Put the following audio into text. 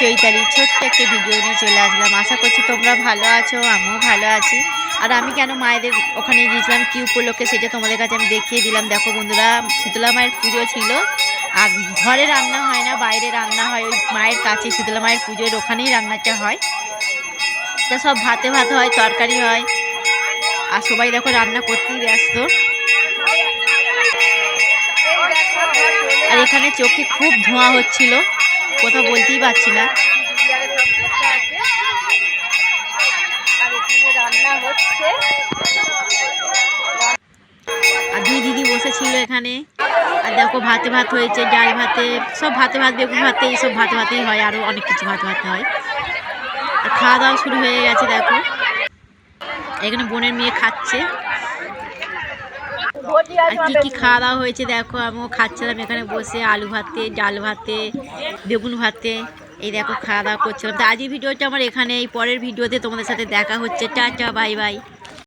চৈতালি ছোট্ট একটা ভিডিও নিয়ে চলে আসলাম। আশা করছি তোমরা ভালো আছো, আমিও ভালো আছি। আর আমি কেন মায়েদের ওখানে গিয়েছিলাম কি উপলক্ষে সেটা তোমাদের কাছে আমি দেখিয়ে দিলাম। দেখো বন্ধুরা, শীতলা মায়ের পুজো ছিল। আর ঘরে রান্না হয় না, বাইরে রান্না হয়। ওই মায়ের কাছে শীতলা মায়ের পুজোর ওখানেই রান্নাটা হয়। তা সব ভাতে ভাত হয়, তরকারি হয়। আর সবাই দেখো রান্না করতেই ব্যস্ত। আর এখানে চোখে খুব ধোঁয়া হচ্ছিল, কথা বলতেই পারছি না। আর দুই দিদি বসেছিল এখানে। আর দেখো ভাতে ভাত হয়েছে, ডাল ভাতে, সব ভাতে ভাত, বেগুন ভাতে, এইসব ভাতে ভাতেই হয়। আরও অনেক কিছু ভাতে ভাতে হয়। আর খাওয়া দাওয়া শুরু হয়ে গেছে। দেখো এখানে বোনের মেয়ে খাচ্ছে। আর কি কি খাওয়া দাওয়া হয়েছে দেখো, আমিও খাচ্ছিলাম এখানে বসে। আলু ভাতে, ডাল ভাতে, বেগুন ভাতে, এই দেখো খাওয়া দাওয়া করছিলাম। তো আজকের ভিডিওটা আমার এখানে, এই পরের ভিডিওতে তোমাদের সাথে দেখা হচ্ছে। Tata, bye bye.